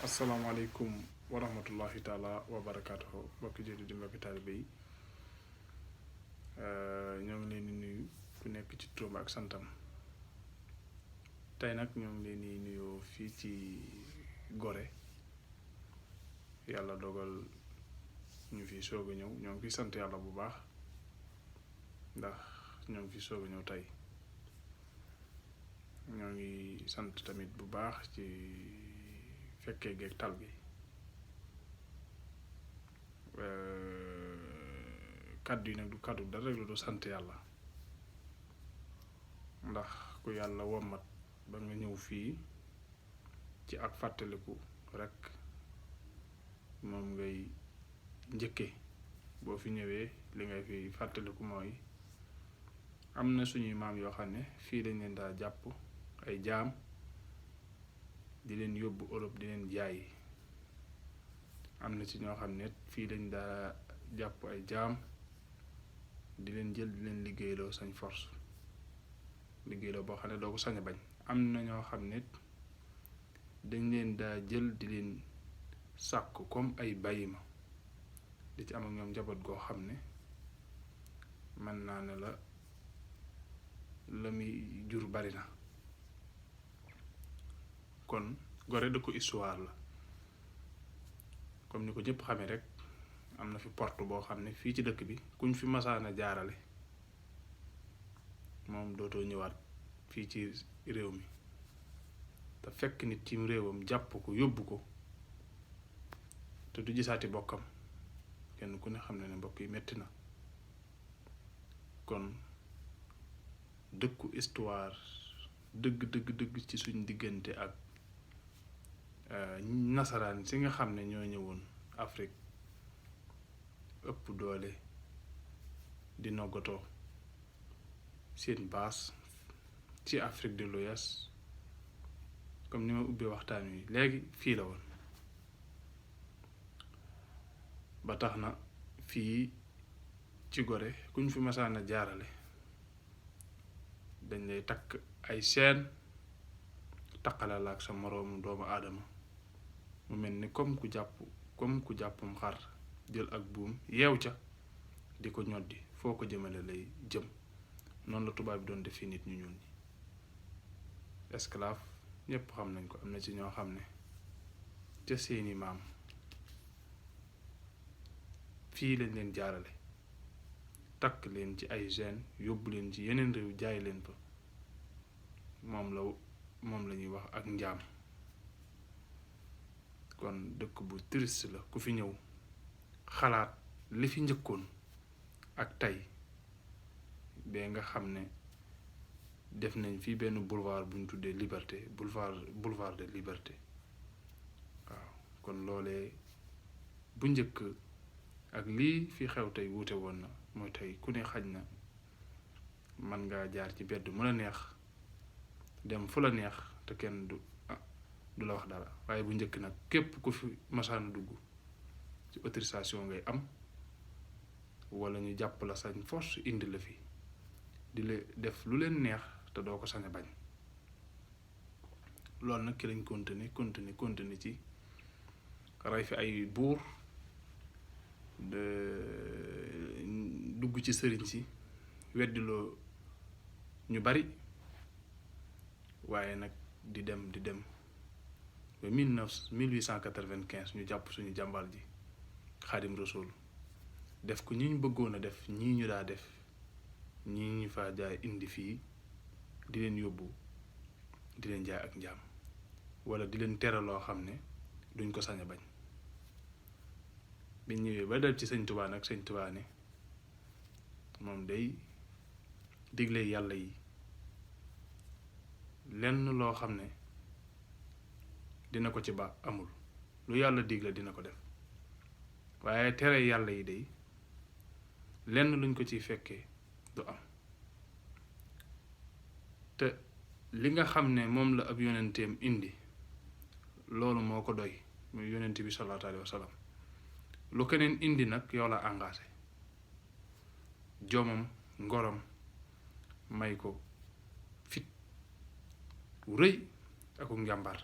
asalaamaaleykum wa rahmatullahi taala wa barakaatuhu mbokki jëri di mbokki taalibe yi ñoo ngi leen di nuyu ku nekk ci turam ak santam tey nag ñoo ngi leen di nuyoo fii ci Gorée yàlla dogal ñu fi soog a ñëw ñoo ngi fi sant yàlla bu baax ndax ñoo ngi fi soog a ñëw tey ñoo ngi sant tamit bu baax ci fekkee geeg tal gi kàddu yi nag du kàddu dara rek lu du sant yàlla ndax ku yàlla wommat ba nga ñëw fii ci ak fàttaliku rek moom ngay njëkke boo fi ñëwee li ngay fi fàttaliku mooy am na suñuy maam yoo xam ne fii dañ leen daa jàpp ay jaam di leen yóbbu Europe di leen jaay am na ci ñoo xam ne fii dañ daa jàpp ay jaam di leen jël di leen liggéeyloo sañ force liggéeyloo boo xam ne doo ko sañ a bañ am na ñoo xam ne dañ leen daa jël di leen sàkk comme ay bàyyima di ci am ak ñoom njaboot goo xam ne mën naa ne la muy jur bari na kon Gorée dëkku histoire la comme ni ko ñëpp xamee rek am na fi porte boo xam ne fii ci dëkk bi kuñ fi masaana jaarale moom dootoo ñëwaat fii ci réew mi te fekk nit ci réewam jàpp ko yóbbu ko te du gisaati bokkam kenn ku ne xam ne mbokk yi metti na kon dëkku histoire dëgg ci suñ diggante ak nasaraan si nga xam ne ñoo ñëwoon Afrique ëpp doole di noggatoo seen baas ci Afrique de l'Ouest comme ni ma ubbee waxtaan wi léegi fii la woon ba tax na fii ci Gorée kuñ fi masaan a jaarale dañ lay takk ay seen taqale la ak sa moroomu doomu aadama mu mel ni comme ku jàppum xar jël ak buum yeew ca di ko ñoddi foo ko jëmale lay jëm noonu la tubaab bi doon def fi nit ñu ñuul ñi esclave ñépp xam nañ ko am na ci ñoo xam ne ca seeni maam fii lañ leen jaarale takk leen ci ay gène yóbbu leen ci yeneen réew jaay leen fa moom la ñuy wax ak njaam kon dëkk bu triste la ku fi ñëw xalaat li fi njëkkoon ak tey bee nga xam ne def nañ fi benn boulevard bu ñu tuddee liberté boulevard de liberté waaw kon loolee bu njëkk ak lii fi xew tey wuute woon na mooy tey ku ne xaj na man ngaa jaar ci bedd mu la neex dem fu la neex te kenn du la wax dara waaye bu njëkk nag képp ku fi masaan dugg ci autorisation ngay am wala ñu jàpp la sañ force indi la fi di la def lu leen neex te doo ko sañ a bañ loolu nag ki lañ continuer ci rey fi ay buur dugg ci sëriñ si weddiloo ñu bari waaye nag di dem ba 1895 ñu jàpp suñu jàmbaar ji Xaadim Rasuul def ko ñi ñu bëggoon a def ñii ñu daa def ñii ñu fa jaay indi fii di leen yóbbu di leen jaay ak njaam wala di leen tere loo xam ne duñ ko sañ a bañ biñ ñëwee ba dal ci sëñ Tuubaa nag sëñ Tuubaa ne moom day digle yàlla yi lenn loo xam ne dina ko ci ba amul lu yàlla digle dina ko def waaye tere yàlla yi day lenn luñ ko ciy fekkee du am te li nga xam ne moom la ab yonenteem indi loolu moo ko doy muy yonent bi sallallahu alayhi wa sallam lu keneen indi nag yow la engagé jomam ngorom may ko fit wu rëy ak njàmbaar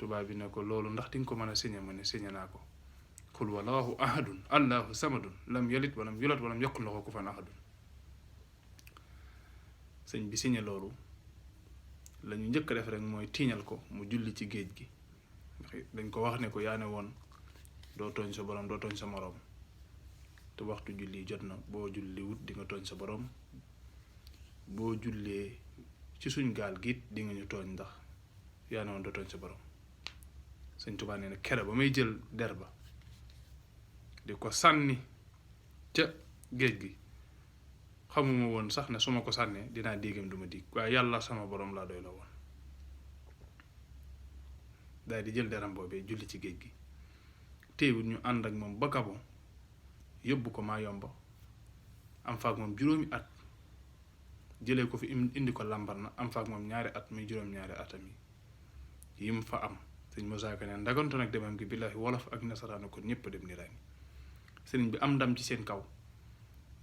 tubaab bi ne ko loolu ndax di nga ko mën a signé mu ne signé naa ko qul wallahu ahadun allahu samadun lam yalid walam yulad walam yakul lahu kufuwan ahadun sëñ bi signé loolu la ñu njëkk a def rek mooy tiiñal ko mu julli ci géej gi dañ ko wax ne ko yaa ne woon doo tooñ sa borom doo tooñ sa moroom te waxtu julli jot na boo julli wut di nga tooñ sa borom boo jullee ci suñ gaal gi di nga ñu tooñ ndax yaa ne woon doo tooñ sa borom sëñ Tuubaa nee na kere ba may jël der ba di ko sànni ca géej gi xamuma woon sax ne su ma ko sànnee dinaa déggam duma dig waaye yàlla sama borom laa doy la woon daal di jël deram boobee julli ci géej gi téewut ñu ànd ak moom ba Gabon yóbbu ko Mayomba am faak moom juróomi at jëlee ko fi indi ko Lambaréné am faak moom ñaari at muy juróom-ñaari atam yi mu fa am sëñ Moussa Ka ne ndaganto nag demam gi billaahi wolof ak nasaraanu kon ñëpp dem ni ràññ sëriñ bi am ndam ci seen kaw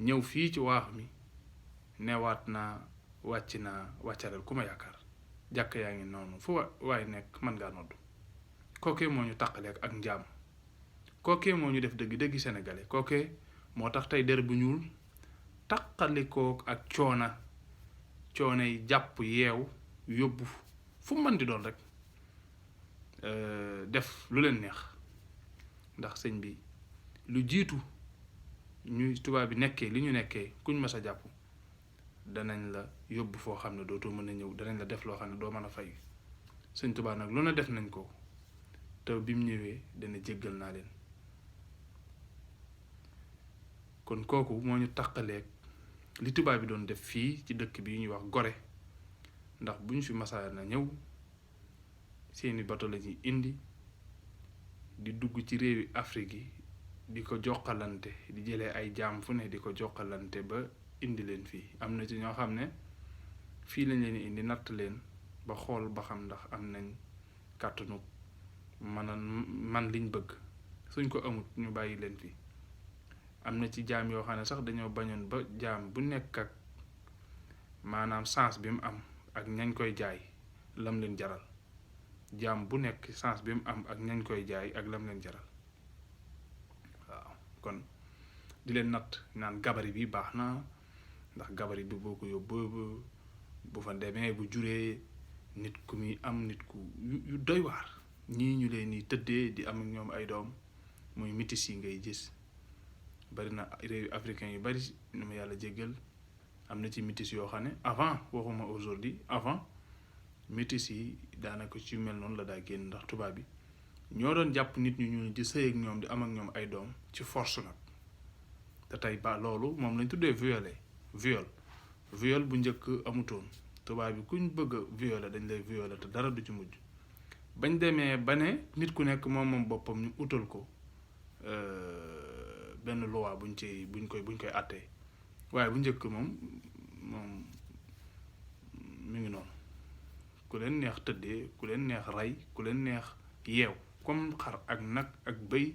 ñëw fii ci waax mi neewaat naa wàcc naa wàccareel ku ma yaakaar jàkk yaa ngi noonu fu waaye nekk mën ngaa noddu kookee moo ñu tàqaleek ak njaam kookee moo ñu def dëgg-dëgg sénégalais kookee moo tax tey der bu ñuul tàqalikook ak coona yi jàpp yeew yóbbu fu mën di doon rek def lu leen neex ndax sëñ bi lu jiitu ñuy tubaab bi nekkee li ñu nekkee kuñ mas a jàpp danañ la yóbbu foo xam ne dootoo mën a ñëw danañ la def loo xam ne doo mën a fay sëñ tubaab nag lu ne def nañ ko te bi mu ñëwee dana jéggal naa leen kon kooku moo ñu taqaleeg li tubaab bi doon def fii ci dëkk bi ñuy wax Gorée ndax bu ñu fi masaa na ñëw seeni bato la ñuy indi di dugg ci réewi Afrique yi di ko jokkalante di jëlee ay jaam fu ne di ko jokkalante ba indi leen fii am na ci ñoo xam ne fii lañ leen indi natt leen ba xool ba xam ndax am nañ kàttanu man liñ bëgg suñ ko amut ñu bàyyi leen fii am na ci jaam yoo xam ne sax dañoo bañoon ba jaam bu nekk ak maanaam sens bi mu am ak ñañ koy jaay lam leen jaral jaam bu nekk sens bi mu am ak ñañ koy jaay ak lam leen jaral waaw kon di leen natt naan gabari bi baax na ndax gabari bi boo ko yóbbu bu fa demee bu juree nit ku muy am nit ku yu doy waar ñii ñu leen ni tëddee di am ak ñoom ay doom muy métis yi ngay gis bari na réew africain yu bari ni ma yàlla jéggal am na ci métis yoo xam ne avant waxuma aujourd'hui avant métis yi daanaka ci mel noonu la daa génn ndax tubaab bi ñoo doon jàpp nit ñu ñuul di sëy ak ñoom di am ak ñoom ay doom ci force nag te tey ba loolu moom lañ tuddee viol bu njëkk amutoon tubaab bi kuñ bëgg a violer dañ lay violer te dara du ci mujj bañ demee ba ne nit ku nekk moom boppam ñu utal ko benn loi buñ koy àttee waaye bu njëkk moom mi ngi noonu ku leen neex tëddee ku leen neex rey ku leen neex yeew comme xar ak nag ak bëy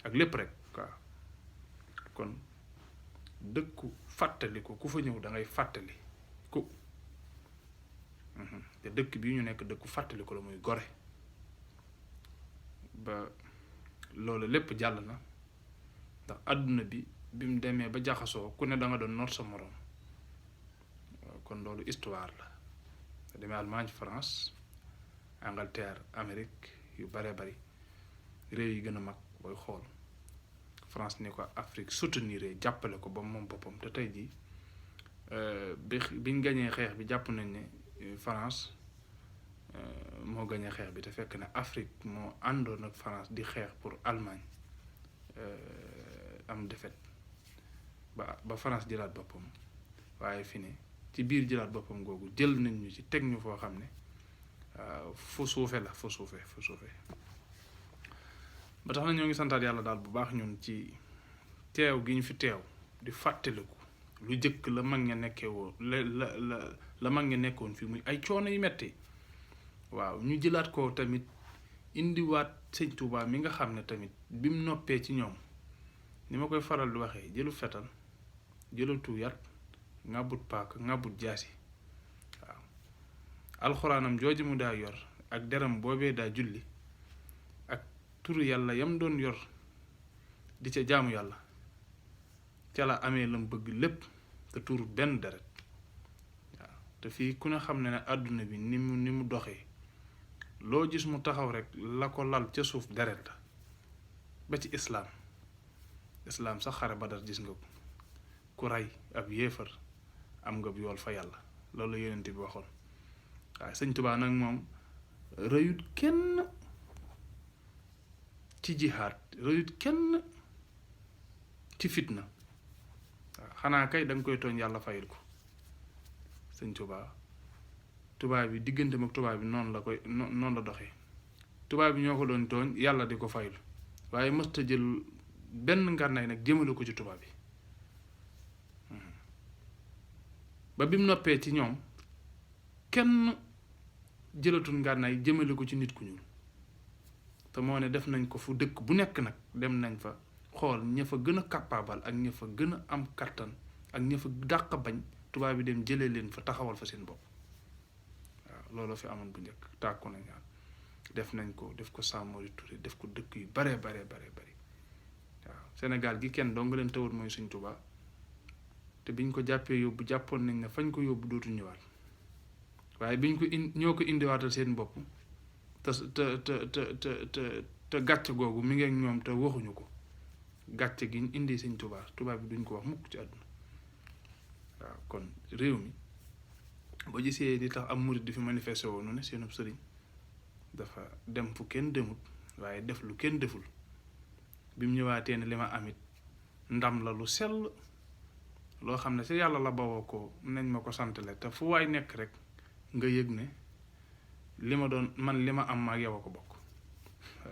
ak lépp rek waaw kon dëkku fàttali ko ku fa ñëw da ngay fàttali ko te dëkk bii ñu nekk dëkku fàttali ko la muy Gorée ba loolu lépp jàll na ndax àdduna bi mu demee ba jaxasoo ku ne da nga doon noot sa moroom kon loolu histoire la nga demee Allemagne France Angleterre Amérique yu bare bari réew yi gën a mag booy xool France ni ko Afrique soutenir jàppale ko ba moom boppam te tey jii biñ gañee xeex bi jàpp nañ ne France moo gañee xeex bi te fekk ne Afrique moo àndoon ak France di xeex pour Allemagne am défaite ba France jëlaat boppam waaye fi ne ci biir jëlaat boppam googu jël nañ ñu ci teg ñu foo xam ne fu suufe la fu suufe ba tax na ñoo ngi santaat yàlla daal bu baax ñun ci teew gi ñu fi teew di fàttaliku lu jëkk la mag ña nekkee woon la mag ña nekkoon fii muy ay coono yu metti waaw ñu jëlaat ko tamit indiwaat sëñ Tuubaa mi nga xam ne tamit bi mu noppee ci ñoom ni ma koy faral di waxee jëlu fetal jëlatu yat ngàbbut paak ngàbbut jaasi waaw alxuraanam jooju mu daa yor ak deram boobee daa julli ak turu yàlla yam doon yor di ca jaamu yàlla ca la amee lam bëgg lépp te tuuru benn deret waaw te fii ku ne xam ne àdduna bi ni mu doxee loo gis mu taxaw rek la ko lal ca suuf deret la ba ci islaam sax xare Badar gis nga ko ku rey ab yéefar am nga yool fa yàlla loolu la yonent bi waxoon waaye sëñ Tuubaa nag moom rëyut kenn ci jihaad rëyut kenn ci fitna waaw xanaa kay danga koy tooñ yàlla fayil ko sëñ tubaab bi digganteem ak tubaab bi noonu la doxee tubaab bi ñoo ko doon tooñ yàlla di ko fayil waaye mësta jël benn ngànnaay nag jëmale ko ci tubaab bi ba bi mu noppee ci ñoom kenn jëlatul ngànnaay jëmale ko ci nit ku ñuul te moo ne def nañ ko fu dëkk bu nekk nag dem nañ fa xool ña fa gën a capable ak ña fa gën a am kattan ak ña fa dàq bañ tubaab bi dem jëlee leen fa taxawal fa seen bopp waaw loolu fi amoon bu njëkk tàkku nañ def nañ ko def ko Samori Touré def ko dëkk yu bare waaw Sénégal gi kenn doo nga leen tawut mooy Sëñ Tuubaa te biñ ko jàppee yóbbu jàppoon nañ ne fañ ko yóbbu dootu ñëwaat waaye biñ ko ñoo ko indiwaatal seen bopp te gàcce googu mi ngi ak ñoom te waxuñu ko gàcce gi ñu indi Sëñ Tuubaa tubaab bi duñ ko wax mukk ci àdduna waaw kon réew mi boo gisee di tax am murit di fi manifesté woonu ne seenub sëriñ dafa dem fu kenn demut waaye def lu kenn deful bi mu ñëwaatee ne li ma amit ndam la lu sell loo xam ne ci yàlla la bawoo ko nañ ma ko santale te fu waay nekk rek nga yëg ne li ma doon man li ma am ak yow a ko bokk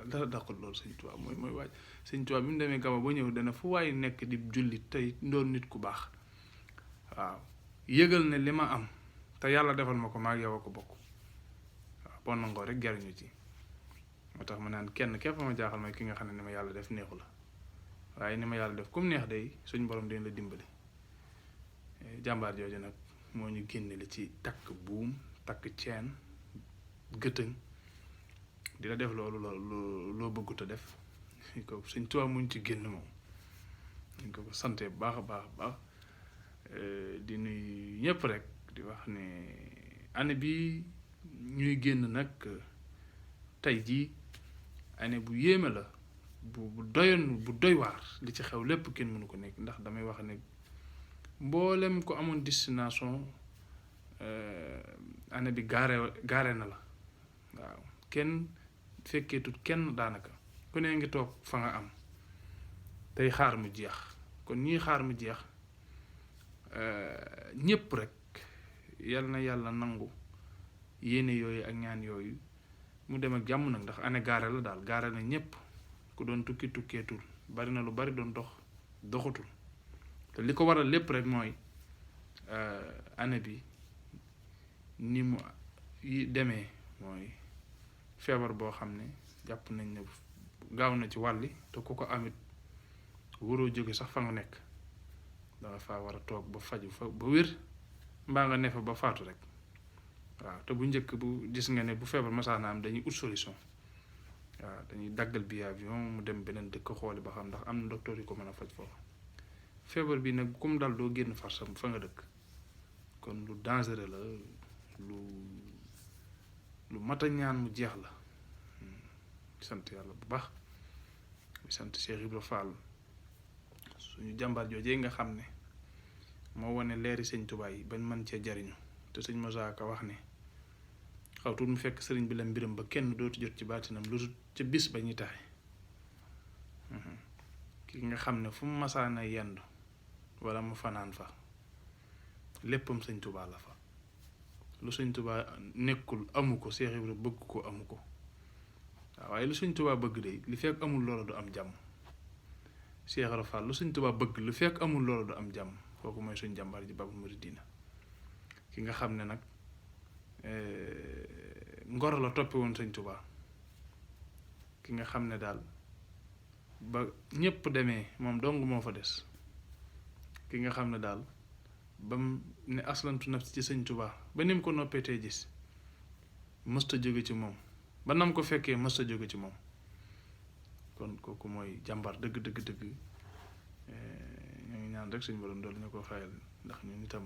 dara daqul loolu Sëñ Tuubaa mooy waaj Sëñ Tuubaa bi mu demee Gabon ba ñëw dana fu waay nekk di jullit tey doon nit ku baax waaw yëgal ne li ma am te yàlla defal ma ko maa ak yow a ko bokk waaw boo nangoo rek jariñu ci moo tax ma naan kenn képp ma jaaxal mooy ki nga xam ne ni ma yàlla def neexu la waaye ni ma yàlla def comme neex day suñ borom dañ la dimbali jàmbaar jooju nag moo ñu génne li ci takk buum takk ceen gëtëng di la def loolu loo bëggut a def ko Sëñ Tuubaa muñ ci génn moom ñu ko sante bu baax a baax di nuyu ñëpp rek di wax ne année bi ñuy génn nag tey jii année bu yéeme la bu doy waar li ci xew lépp kenn mënu ko nekk ndax damay wax ne mboolem ko amoon destination année bi gaare na la waaw kenn fekkeetut kenn daanaka ku ne ngi toog fa nga am tey xaar mu jeex kon ñii xaar mu jeex ñépp rek yal na yàlla nangu yéene yooyu ak ñaan yooyu mu dem ak jàmm nag ndax année gaare la daal gaare na ñépp ku doon tukkeetul bari na lu bari doon doxatul te li ko waral lépp rek mooy année bi ni mu demee mooy feebar boo xam ne jàpp nañ ne gaaw na ci wàlli te ku ko amit waroo jóge sax fa nga nekk danga faa war a toog ba faju fa ba wér mbaa nga ne fa ba faatu rek waaw te bu njëkk bu gis nga ne bu feebar masaana am dañuy ut solution waaw dañuy daggal bi avion mu dem beneen dëkk xooli ba xam ndax am na docteur yu ko mën a faj foofu feebar bi nag comme dal doo génn farsam fa nga dëkk kon lu dangereux la lu mat a ñaan mu jeex la sant yàlla bu baax sant Cheikh Ibra Fall suñu jàmbaar joojee nga xam ne moo wane leeri Sëñ Tuubaa yi bañ mën cee jariñu te Sëñ Musaa Ka wax ne xaw tuut mu fekk sëriñ bi la mbiram ba kenn dootu jot ci baatinam lu dul ca bis ba ñuy taxe ki nga xam ne fu mu masaana yendu wala mu fanaan fa léppam Sëñ Tuubaa la fa lu Sëñ Tuubaa nekkul amu ko Cheikh Ibra bëgg ko amu ko waaw waaye lu Sëñ Tuubaa bëgg de li fekk amul loola du am jàmm Cheikh Ibra Fall lu Sëñ Tuubaa bëgg lu fekk amul loola du am jàmm kooku mooy suñ jàmbaar ji Baabul Muridiina ki nga xam ne nag ngor la toppe woon Sëñ Tuubaa ki nga xam ne daal ba ñépp demee moom dong moo fa des ki nga xam ne daal bam ne aslantu nafsi ci Sëñ Tuubaa ba ni mu ko noppee tey gis mësta jóge ci moom ba nam ko fekkee mës a jóge ci moom kon kooku mooy jàmbar dëgg dëgg dëgg ñu ngi ñaan rek suñu borom doolu ñu ko fayal ndax ñun itam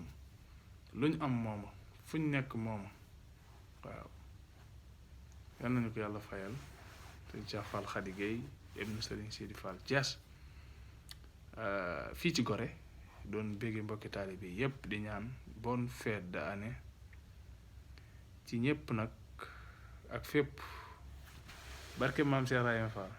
luñ am mooma fuñ nekk mooma waaw yal nañu ko yàlla fayal sëñ Cheikh Fall Khady Gueye ibnu Serigne Sidi Fall Thiès fii ci Gorée doon bégge mbokki taalibe bi yépp di ñaan bonne fête d'année ci ñépp nag ak fépp barke maam Cheikh Ibrahima Fall